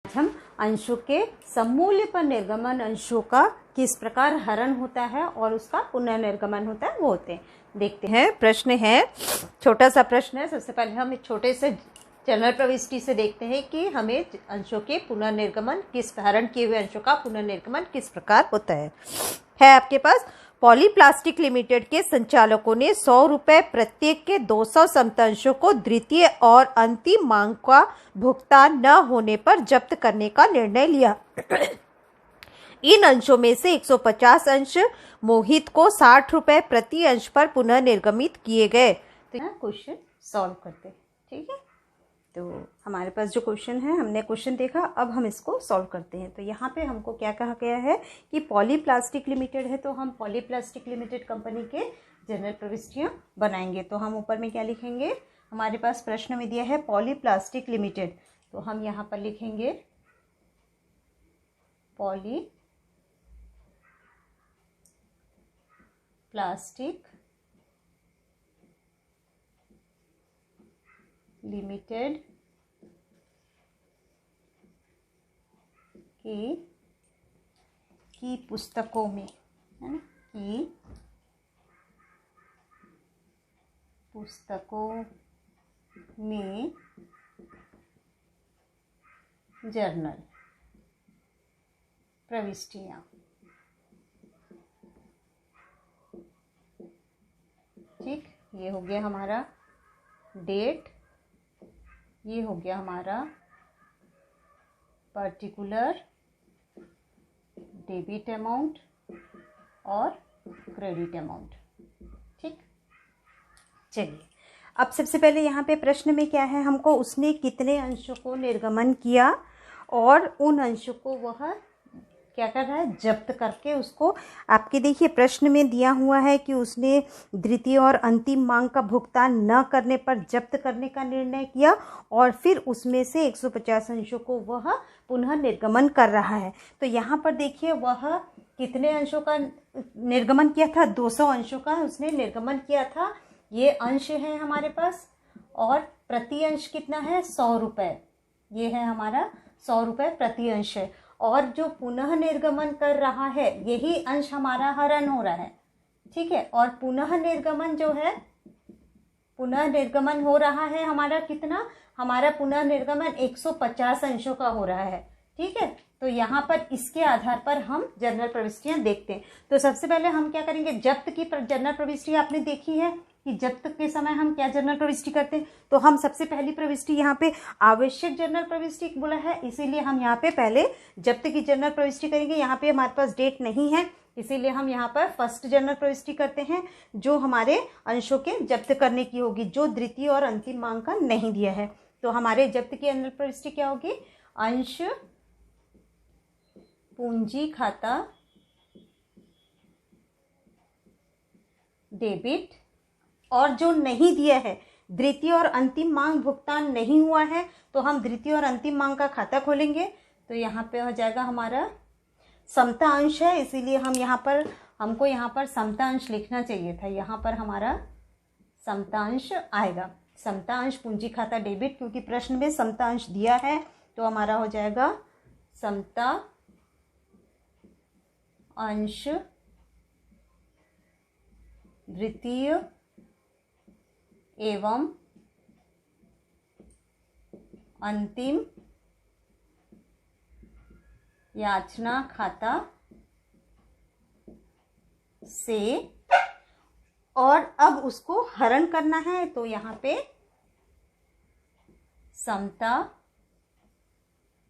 हम अंशों के सममूल्य पर निर्गमन अंशों का किस प्रकार हरण होता है और उसका पुनर्निर्गमन होता है वो होते हैं। देखते हैं, प्रश्न है, छोटा सा प्रश्न है। सबसे पहले हम एक छोटे से जनरल प्रविष्टि से देखते हैं कि हमें अंशों के पुनर्निर्गमन किस, हरण किए हुए अंशों का पुनर्निर्गमन किस प्रकार होता है आपके पास। पॉलीप्लास्टिक लिमिटेड के संचालकों ने 100 रुपए प्रत्येक के 200 समतांशों को द्वितीय और अंतिम मांग का भुगतान न होने पर जब्त करने का निर्णय लिया। इन अंशों में से 150 अंश मोहित को 60 रुपए प्रति अंश पर पुनः निर्गमित किए गए। तो क्वेश्चन सॉल्व करते हैं, ठीक है। तो हमारे पास जो क्वेश्चन है, हमने क्वेश्चन देखा, अब हम इसको सॉल्व करते हैं। तो यहाँ पे हमको क्या कहा गया है कि पॉलीप्लास्टिक लिमिटेड है, तो हम पॉलीप्लास्टिक लिमिटेड कंपनी के जनरल प्रविष्टियाँ बनाएंगे। तो हम ऊपर में क्या लिखेंगे, हमारे पास प्रश्न में दिया है पॉलीप्लास्टिक लिमिटेड, तो हम यहाँ पर लिखेंगे पॉलीप्लास्टिक लिमिटेड की पुस्तकों में, है ना, की पुस्तकों में जर्नल प्रविष्टियाँ, ठीक। ये हो गया हमारा डेट, ये हो गया हमारा पर्टिकुलर डेबिट अमाउंट और क्रेडिट अमाउंट, ठीक। चलिए, अब सबसे पहले यहाँ पे प्रश्न में क्या है, हमको उसने कितने अंशों को निर्गमन किया और उन अंशों को वह क्या कर रहा है, जब्त करके उसको, आपके देखिए प्रश्न में दिया हुआ है कि उसने द्वितीय और अंतिम मांग का भुगतान न करने पर जब्त करने का निर्णय किया और फिर उसमें से 150 अंशों को वह पुनः निर्गमन कर रहा है। तो यहाँ पर देखिए वह कितने अंशों का निर्गमन किया था, 200 अंशों का उसने निर्गमन किया था। ये अंश है हमारे पास, और प्रति अंश कितना है, 100 रुपये। ये है हमारा 100 रुपये प्रति अंश है, और जो पुनः निर्गमन कर रहा है यही अंश हमारा हरण हो रहा है, ठीक है। और पुनः निर्गमन जो है, पुनः निर्गमन हो रहा है हमारा कितना, हमारा पुनः निर्गमन 150 अंशों का हो रहा है, ठीक है। तो यहाँ पर इसके आधार पर हम जनरल प्रविष्टियाँ देखते हैं। तो सबसे पहले हम क्या करेंगे, जब्त की जनरल प्रविष्टि आपने देखी है कि जब्त के समय हम क्या जनरल प्रविष्टि करते हैं। तो हम सबसे पहली प्रविष्टि यहाँ पे आवश्यक जनरल प्रविष्टि बोला है, इसीलिए हम यहाँ पे पहले जब्त की जनरल प्रविष्टि करेंगे। यहाँ पे हमारे पास डेट नहीं है, इसीलिए हम यहाँ पर फर्स्ट जनरल प्रविष्टि करते हैं, जो हमारे अंशों के जब्त करने की होगी, जो द्वितीय और अंतिम मांग का नहीं दिया है। तो हमारे जब्त की जनरल प्रविष्टि क्या होगी, अंश पूंजी खाता डेबिट, और जो नहीं दिया है, द्वितीय और अंतिम मांग भुगतान नहीं हुआ है, तो हम द्वितीय और अंतिम मांग का खाता खोलेंगे। तो यहाँ पे हो जाएगा हमारा समता अंश है, इसीलिए हम यहाँ पर, हमको यहाँ पर समता अंश लिखना चाहिए था, यहाँ पर हमारा समता अंश आएगा। समता अंश पूंजी खाता डेबिट, क्योंकि प्रश्न में समता अंश दिया है, तो हमारा हो जाएगा समता अंश द्वितीय एवं अंतिम याचना खाता से, और अब उसको हरण करना है, तो यहाँ पे समता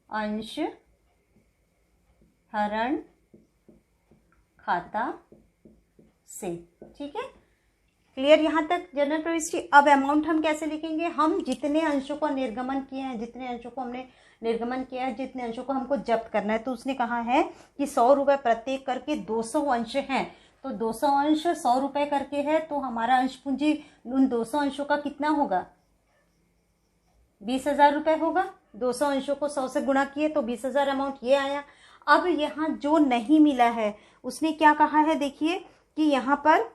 अंश हरण खाता से, ठीक है। क्लियर यहाँ तक जनरल प्रविष्टि। अब अमाउंट हम कैसे लिखेंगे, हम जितने अंशों को निर्गमन किए हैं, जितने अंशों को हमने निर्गमन किया है, जितने अंशों को हमको जब्त करना है, तो उसने कहा है कि 100 रुपये प्रत्येक करके 200 अंश हैं, तो 200 अंश 100 रुपये करके है, तो हमारा अंश पूंजी उन 200 अंशों का कितना होगा, 20,000 रुपये होगा। 200 अंशों को 100 से गुणा किए तो 20,000 अमाउंट ये आया। अब यहाँ जो नहीं मिला है उसने क्या कहा है, देखिए कि यहाँ पर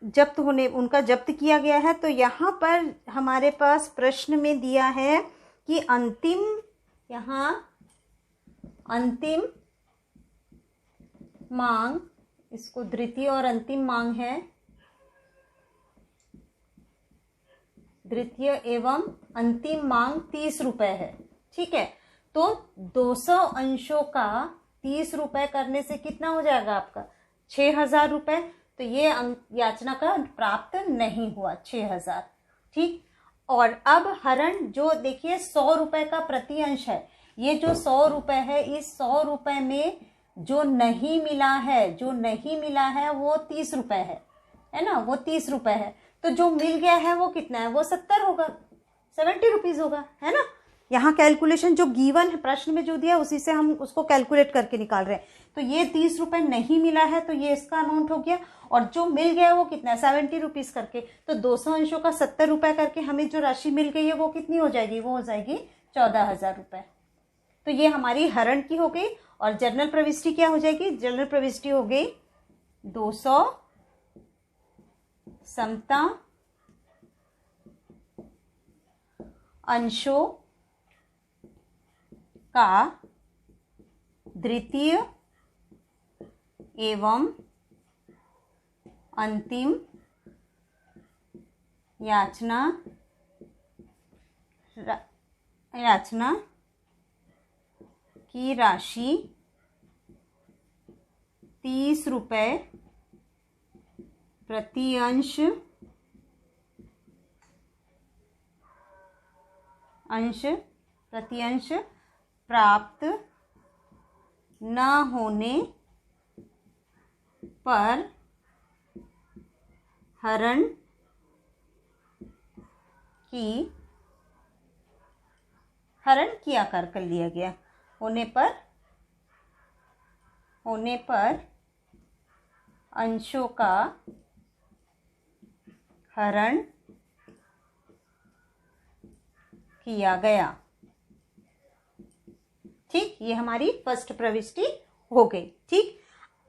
जब्त होने, उनका जब्त किया गया है। तो यहाँ पर हमारे पास प्रश्न में दिया है कि अंतिम, यहाँ अंतिम मांग, इसको द्वितीय और अंतिम मांग है, द्वितीय एवं अंतिम मांग 30 रुपए है। ठीक है, तो 200 अंशों का 30 रुपए करने से कितना हो जाएगा आपका 6000 रुपए। तो ये याचना का प्राप्त नहीं हुआ 6000। ठीक, और अब हरण जो देखिए 100 रुपए का प्रति अंश है, ये जो 100 रुपए है, इस 100 रुपए में जो नहीं मिला है, जो नहीं मिला है वो 30 रुपए है ना, वो 30 रुपए है। तो जो मिल गया है वो कितना है, वो 70 होगा, 70 रुपीज होगा, है ना। यहाँ कैलकुलेशन जो गिवन है प्रश्न में जो दिया उसी से हम उसको कैलकुलेट करके निकाल रहे हैं। तो ये 30 रुपए नहीं मिला है, तो ये इसका अमाउंट हो गया, और जो मिल गया है वो कितना है 70 रुपीज करके। तो 200 अंशों का 70 रुपए करके हमें जो राशि मिल गई है वो कितनी हो जाएगी, वो हो जाएगी 14000 रुपए। तो ये हमारी हरण की हो गई। और जनरल प्रविष्टि क्या हो जाएगी, जनरल प्रविष्टि हो गई 200 समता अंशों का द्वितीय एवं अंतिम याचना की राशि 30 रुपए प्रति अंश प्राप्त न होने पर हरण किया कर लिया गया, होने पर अंशों का हरण किया गया। ठीक, ये हमारी फर्स्ट प्रविष्टि हो गई। ठीक,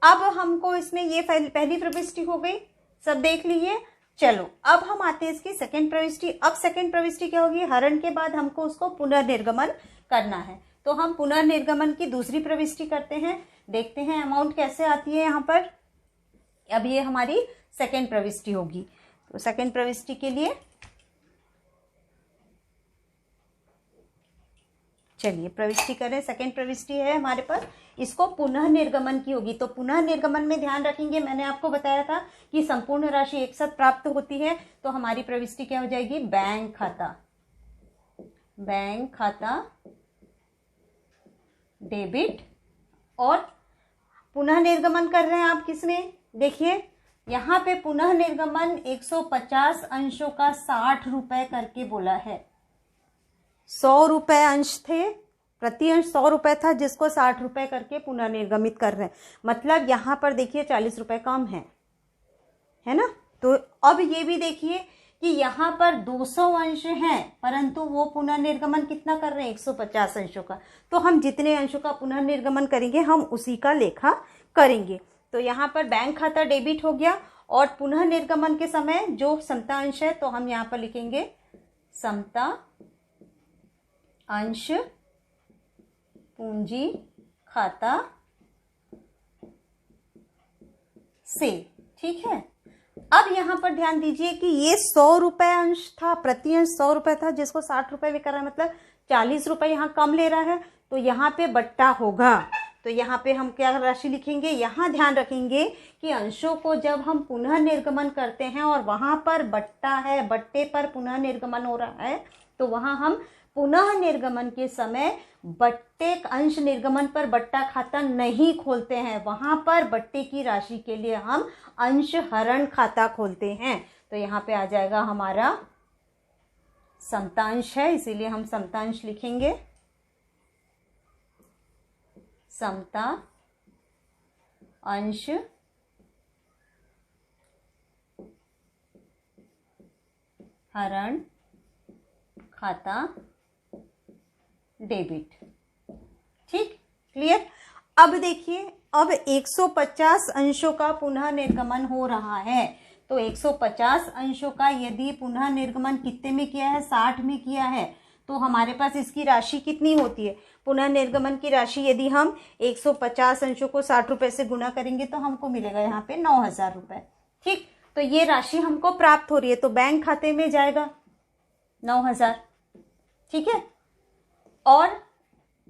अब हमको इसमें ये पहली प्रविष्टि हो गई, सब देख लीजिए। चलो अब हम आते हैं इसकी सेकंड प्रविष्टि। अब सेकंड प्रविष्टि क्या होगी, हरण के बाद हमको उसको पुनर्निर्गमन करना है। तो हम पुनर्निर्गमन की दूसरी प्रविष्टि करते हैं, देखते हैं अमाउंट कैसे आती है यहाँ पर। अब ये हमारी सेकंड प्रविष्टि होगी। तो सेकंड प्रविष्टि के लिए चलिए प्रविष्टि करें। सेकंड प्रविष्टि है हमारे पास, इसको पुनः निर्गमन की होगी। तो पुनः निर्गमन में ध्यान रखेंगे, मैंने आपको बताया था कि संपूर्ण राशि एक साथ प्राप्त होती है। तो हमारी प्रविष्टि क्या हो जाएगी, बैंक खाता डेबिट। और पुनः निर्गमन कर रहे हैं आप किसमें, देखिए यहाँ पे पुनः निर्गमन 150 अंशों का 60 रुपए करके बोला है। 100 रुपए अंश थे, प्रति अंश 100 रुपए था, जिसको 60 रुपए करके पुनः निर्गमित कर रहे हैं। मतलब यहाँ पर देखिए 40 रुपए कम है ना। तो अब ये भी देखिए कि यहाँ पर 200 अंश हैं, परंतु वो पुनः निर्गमन कितना कर रहे हैं, 150 अंशों का। तो हम जितने अंशों का पुनः निर्गमन करेंगे हम उसी का लेखा करेंगे। तो यहाँ पर बैंक खाता डेबिट हो गया, और पुनः निर्गमन के समय जो समता अंश है तो हम यहाँ पर लिखेंगे समता अंश पूंजी खाता से। ठीक है, अब यहाँ पर ध्यान दीजिए कि ये 100 रुपए अंश था, प्रति अंश 100 रुपए था, जिसको 60 रुपए में कर रहा है, मतलब 40 रुपए यहाँ कम ले रहा है। तो यहाँ पे बट्टा होगा। तो यहाँ पे हम क्या राशि लिखेंगे, यहाँ ध्यान रखेंगे कि अंशों को जब हम पुनः निर्गमन करते हैं और वहां पर बट्टा है, बट्टे पर पुनः निर्गमन हो रहा है, तो वहां हम पुनः निर्गमन के समय बट्टे अंश निर्गमन पर बट्टा खाता नहीं खोलते हैं, वहां पर बट्टे की राशि के लिए हम अंश हरण खाता खोलते हैं। तो यहाँ पे आ जाएगा हमारा समतांश है, इसीलिए हम समतांश लिखेंगे, समता अंश हरण खाता डेबिट। ठीक, क्लियर। अब देखिए, अब 150 अंशों का पुनः निर्गमन हो रहा है। तो 150 अंशों का यदि पुनः निर्गमन कितने में किया है, 60 में किया है, तो हमारे पास इसकी राशि कितनी होती है, पुनः निर्गमन की राशि यदि हम 150 अंशों को 60 रुपए से गुना करेंगे तो हमको मिलेगा यहाँ पे 9,000 रुपए। ठीक, तो ये राशि हमको प्राप्त हो रही है, तो बैंक खाते में जाएगा 9,000। ठीक है, और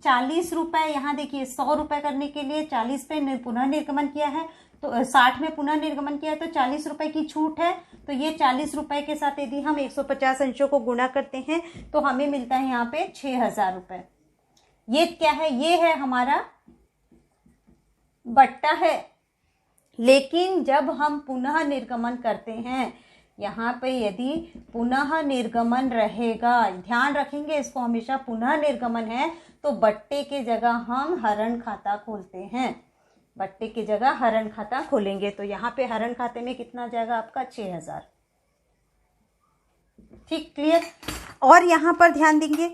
40 रुपए, यहाँ देखिए 100 रुपए करने के लिए 40 पे पुनः निर्गमन किया है, तो 60 में पुनः निर्गमन किया है, तो 40 रुपए की छूट है। तो ये 40 रुपए के साथ यदि हम 150 अंशों को गुणा करते हैं तो हमें मिलता है यहाँ पे 6,000 रुपए। ये क्या है, ये है हमारा बट्टा है। लेकिन जब हम पुनः निर्गमन करते हैं, यहाँ पे यदि पुनः निर्गमन रहेगा, ध्यान रखेंगे इसको, हमेशा पुनः निर्गमन है तो बट्टे के जगह हम हरण खाता खोलते हैं, बट्टे की जगह हरण खाता खोलेंगे। तो यहाँ पे हरण खाते में कितना जाएगा आपका 6,000। ठीक, क्लियर। और यहाँ पर ध्यान देंगे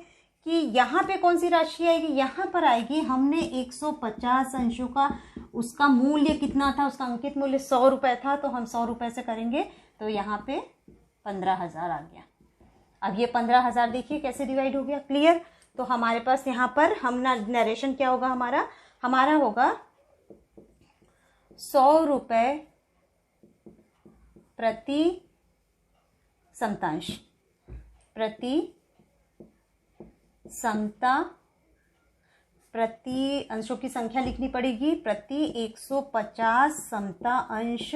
कि यहाँ पे कौन सी राशि आएगी, यहाँ पर आएगी, हमने 150 अंशों का उसका मूल्य कितना था, उसका अंकित मूल्य 100 रुपए था, तो हम 100 रुपए से करेंगे तो यहाँ पे 15,000 आ गया। अब ये 15,000 देखिए कैसे डिवाइड हो गया, क्लियर। तो हमारे पास यहाँ पर हम नरेशन क्या होगा, हमारा होगा 100 रुपए प्रति समतांश, प्रति समता, प्रति अंशों की संख्या लिखनी पड़ेगी, प्रति 150 समता अंश,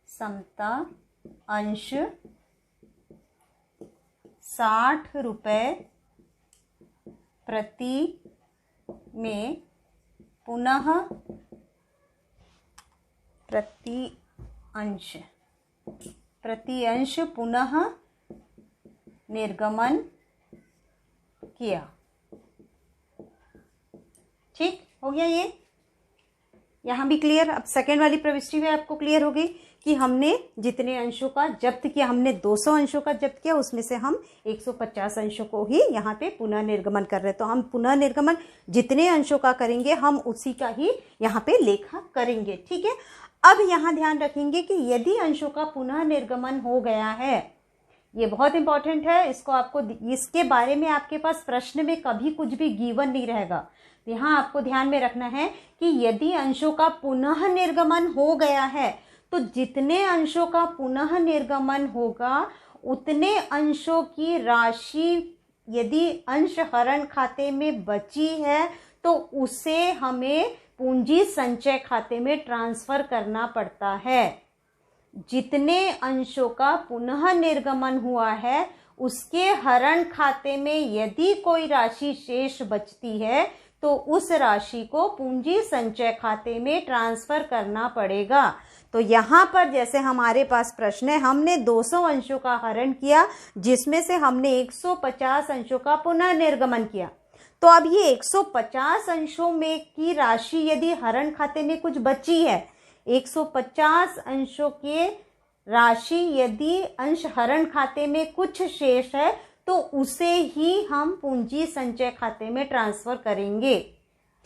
समता अंश 60 रुपए प्रति में पुनः प्रति अंश पुनः निर्गमन किया। ठीक हो गया, ये यहाँ भी क्लियर। अब सेकेंड वाली प्रविष्टि में आपको क्लियर हो गई कि हमने जितने अंशों का जब्त किया, हमने 200 अंशों का जब्त किया, उसमें से हम 150 अंशों को ही यहाँ पे पुनः निर्गमन कर रहे हैं। तो हम पुनः निर्गमन जितने अंशों का करेंगे हम उसी का ही यहाँ पे लेखा करेंगे। ठीक है, अब यहाँ ध्यान रखेंगे कि यदि अंशों का पुनः निर्गमन हो गया है, ये बहुत इंपॉर्टेंट है, इसको आपको, इसके बारे में आपके पास प्रश्न में कभी कुछ भी गिवन नहीं रहेगा। यहाँ आपको ध्यान में रखना है कि यदि अंशों का पुनः निर्गमन हो गया है तो जितने अंशों का पुनः निर्गमन होगा उतने अंशों की राशि यदि अंश हरण खाते में बची है तो उसे हमें पूंजी संचय खाते में ट्रांसफर करना पड़ता है। जितने अंशों का पुनः निर्गमन हुआ है उसके हरण खाते में यदि कोई राशि शेष बचती है तो उस राशि को पूंजी संचय खाते में ट्रांसफर करना पड़ेगा। तो यहाँ पर जैसे हमारे पास प्रश्न है, हमने 200 अंशों का हरण किया जिसमें से हमने 150 अंशों का पुनः निर्गमन किया। तो अब ये 150 अंशों में की राशि यदि हरण खाते में कुछ बची है, 150 अंशों के राशि यदि अंश हरण खाते में कुछ शेष है तो उसे ही हम पूंजी संचय खाते में ट्रांसफर करेंगे।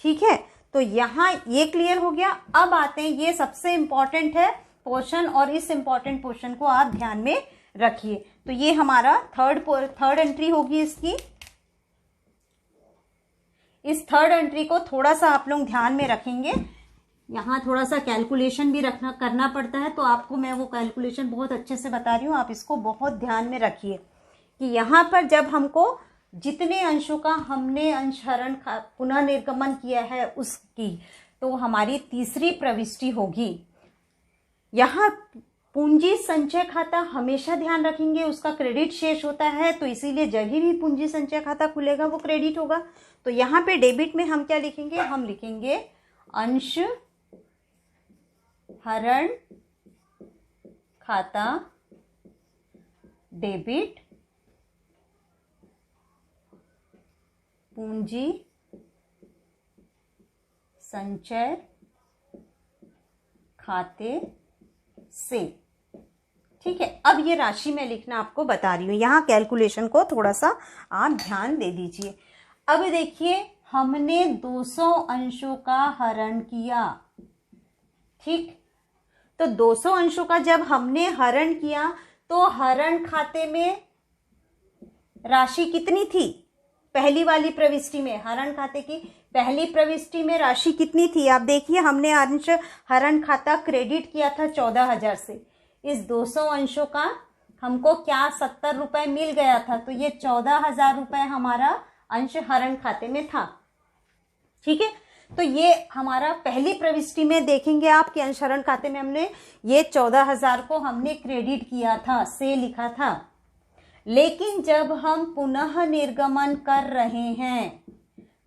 ठीक है, तो यहाँ ये क्लियर हो गया। अब आते हैं, ये सबसे इंपॉर्टेंट है पोर्शन और इस इंपॉर्टेंट पोर्शन को आप ध्यान में रखिए। तो ये हमारा थर्ड एंट्री होगी इसकी। इस थर्ड एंट्री को थोड़ा सा आप लोग ध्यान में रखेंगे, यहाँ थोड़ा सा कैलकुलेशन भी करना पड़ता है, तो आपको मैं वो कैलकुलेशन बहुत अच्छे से बता रही हूँ, आप इसको बहुत ध्यान में रखिए कि यहाँ पर जब हमको जितने अंशों का हमने अंश हरण पुनः निर्गमन किया है उसकी, तो हमारी तीसरी प्रविष्टि होगी। यहाँ पूंजी संचय खाता हमेशा ध्यान रखेंगे उसका क्रेडिट शेष होता है, तो इसीलिए जब भी पूंजी संचय खाता खुलेगा वो क्रेडिट होगा। तो यहाँ पे डेबिट में हम क्या लिखेंगे, हम लिखेंगे अंश हरण खाता डेबिट पूंजी संचय खाते से। ठीक है, अब ये राशि मैं लिखना आपको बता रही हूं, यहाँ कैलकुलेशन को थोड़ा सा आप ध्यान दे दीजिए। अब देखिए हमने 200 अंशों का हरण किया, ठीक, तो 200 अंशों का जब हमने हरण किया तो हरण खाते में राशि कितनी थी? पहली वाली प्रविष्टि में, हरण खाते की पहली प्रविष्टि में राशि कितनी थी? आप देखिए, हमने अंश हरण खाता क्रेडिट किया था 14,000 से। इस 200 अंशों का हमको क्या 70 रुपए मिल गया था, तो ये 14,000 रुपए हमारा अंश हरण खाते में था। ठीक है, तो ये हमारा पहली प्रविष्टि में देखेंगे आप कि अंश हरण खाते में हमने ये 14,000 को हमने क्रेडिट किया था, से लिखा था। लेकिन जब हम पुनः निर्गमन कर रहे हैं,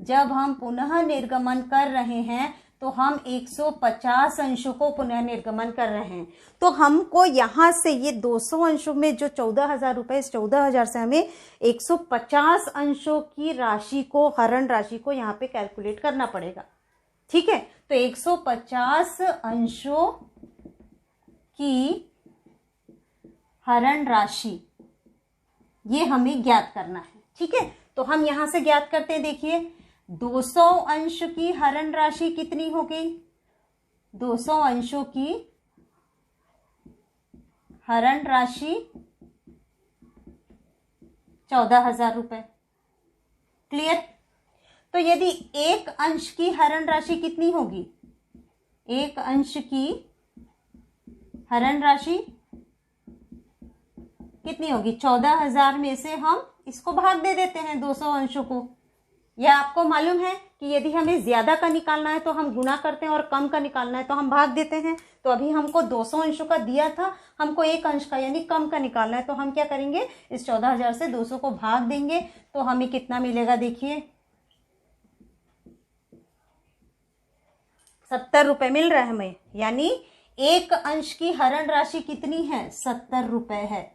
जब हम पुनः निर्गमन कर रहे हैं तो हम 150 अंशों को पुनः निर्गमन कर रहे हैं। तो हमको यहाँ से ये 200 अंशों में जो 14,000 रुपए, इस 14,000 से हमें 150 अंशों की राशि को, हरण राशि को यहाँ पे कैलकुलेट करना पड़ेगा। ठीक है, तो 150 अंशों की हरण राशि ये हमें ज्ञात करना है। ठीक है, तो हम यहां से ज्ञात करते हैं। देखिए, 200 अंश की हरण राशि कितनी होगी? 200 अंशों की हरण राशि 14,000 रुपए। क्लियर? तो यदि एक अंश की हरण राशि कितनी होगी? एक अंश की हरण राशि कितनी होगी? 14,000 में से हम इसको भाग दे देते हैं 200 अंशों को। यह आपको मालूम है कि यदि हमें ज्यादा का निकालना है तो हम गुणा करते हैं और कम का निकालना है तो हम भाग देते हैं। तो अभी हमको 200 अंशों का दिया था, हमको एक अंश का यानी कम का निकालना है, तो हम क्या करेंगे? इस 14,000 से 200 को भाग देंगे तो हमें कितना मिलेगा? देखिए, 70 रुपए मिल रहा है हमें। यानी एक अंश की हरण राशि कितनी है? 70 रुपए है।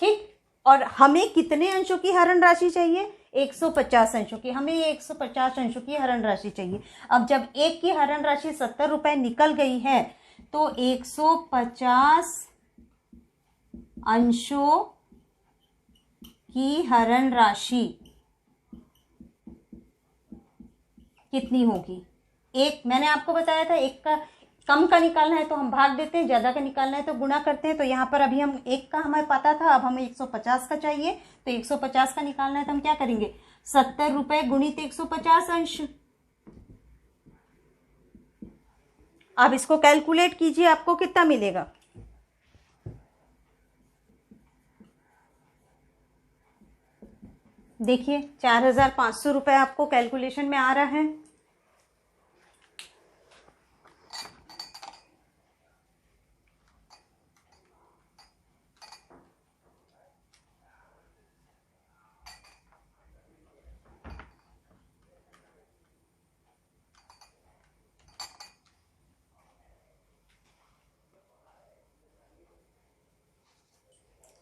ठीक, और हमें कितने अंशों की हरण राशि चाहिए? 150 अंशों की। हमें ये 150 अंशों की हरण राशि चाहिए। अब जब एक की हरण राशि 70 रुपए निकल गई है तो 150 अंशों की हरण राशि कितनी होगी? एक, मैंने आपको बताया था, एक का कम का निकालना है तो हम भाग देते हैं, ज्यादा का निकालना है तो गुणा करते हैं। तो यहाँ पर अभी हम एक का हमें पता था, अब हमें 150 का चाहिए, तो 150 का निकालना है तो हम क्या करेंगे? 70 रुपए गुणित 150 अंश। अब इसको कैलकुलेट कीजिए, आपको कितना मिलेगा? देखिए, 4,500 रुपए आपको कैलकुलेशन में आ रहा है।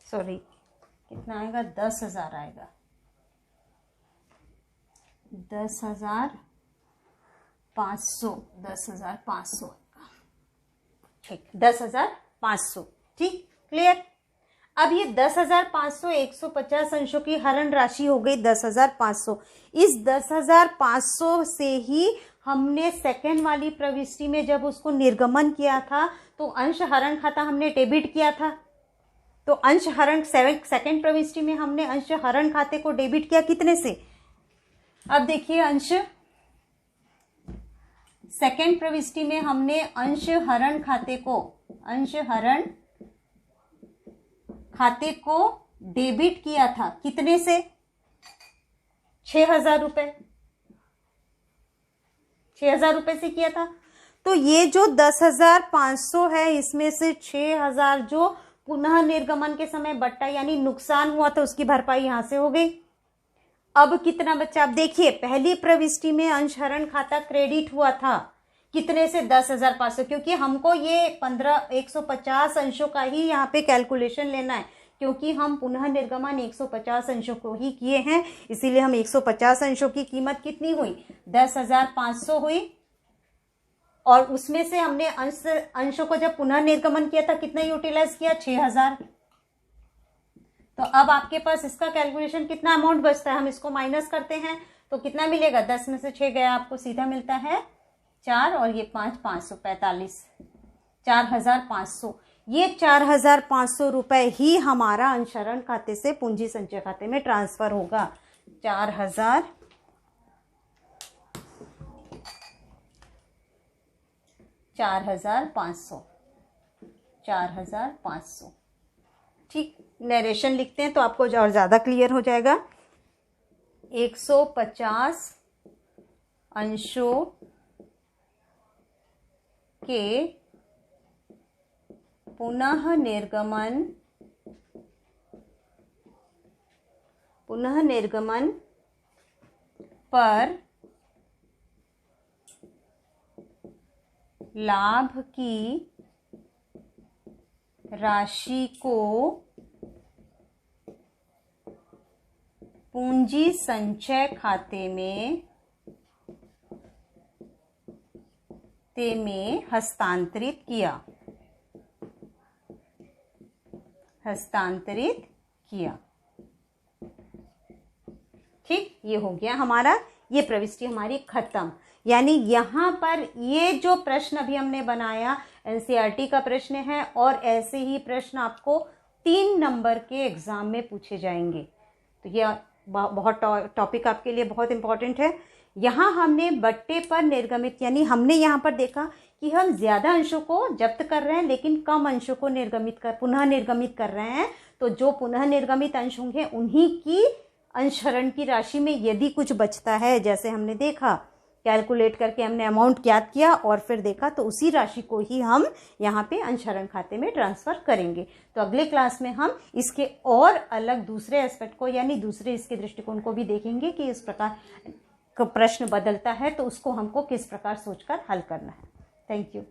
सॉरी, कितना आएगा? 10,000 आएगा। 10,500, 10,500। ठीक, 10,500। ठीक, क्लियर? अब ये 10,500, 150 अंशों की हरण राशि हो गई 10,500। इस 10,500 से ही हमने सेकेंड वाली प्रविष्टि में जब उसको निर्गमन किया था तो अंश हरण खाता हमने डेबिट किया था। तो अंश हरण सेकेंड प्रविष्टि में हमने अंश हरण खाते को डेबिट किया कितने से? अब देखिए, अंश सेकेंड प्रविष्टि में हमने अंश हरण खाते को डेबिट किया था कितने से? 6,000 रुपए। 6,000 रुपए से किया था। तो ये जो 10,500 है इसमें से 6,000 जो पुनः निर्गमन के समय बट्टा यानी नुकसान हुआ था उसकी भरपाई यहां से हो गई। अब कितना बच्चा? आप देखिए, पहली प्रविष्टि में अंश हरण खाता क्रेडिट हुआ था कितने से? 10,500। क्योंकि हमको ये 150 अंशों का ही यहाँ पे कैलकुलेशन लेना है, क्योंकि हम पुनः निर्गमन 150 अंशों को ही किए हैं, इसीलिए हम 150 अंशों की कीमत कितनी हुई? 10,500 हुई। और उसमें से हमने अंशों को जब पुनः निर्गमन किया था कितना यूटिलाइज किया? 6,000। तो अब आपके पास इसका कैलकुलेशन कितना अमाउंट बचता है? हम इसको माइनस करते हैं तो कितना मिलेगा? 10 में से 6 गया, आपको सीधा मिलता है 4 और ये 5, 545। 4,500, ये 4,500 रुपये ही हमारा अंशरण खाते से पूंजी संचय खाते में ट्रांसफर होगा। 4,500 ठीक। नरेशन लिखते हैं तो आपको और ज़्यादा क्लियर हो जाएगा। 150 अंशों के पुनः निर्गमन पर लाभ की राशि को पूंजी संचय खाते में हस्तांतरित किया। ठीक, ये हो गया हमारा, ये प्रविष्टि हमारी खत्म। यानी यहाँ पर ये जो प्रश्न अभी हमने बनाया एनसीईआरटी का प्रश्न है, और ऐसे ही प्रश्न आपको 3 नंबर के एग्जाम में पूछे जाएंगे। तो ये बहुत टॉपिक आपके लिए बहुत इंपॉर्टेंट है। यहाँ हमने बट्टे पर निर्गमित, यानी हमने यहाँ पर देखा कि हम ज़्यादा अंशों को जब्त कर रहे हैं लेकिन कम अंशों को पुनः निर्गमित कर रहे हैं। तो जो पुनः निर्गमित अंश होंगे उन्हीं की अंशरण की राशि में यदि कुछ बचता है, जैसे हमने देखा कैलकुलेट करके हमने अमाउंट ज्ञात किया और फिर देखा, तो उसी राशि को ही हम यहाँ पे अंशरण खाते में ट्रांसफर करेंगे। तो अगले क्लास में हम इसके और अलग दूसरे एस्पेक्ट को, यानी दूसरे इसके दृष्टिकोण को भी देखेंगे कि इस प्रकार प्रश्न बदलता है तो उसको हमको किस प्रकार सोचकर हल करना है। Thank you.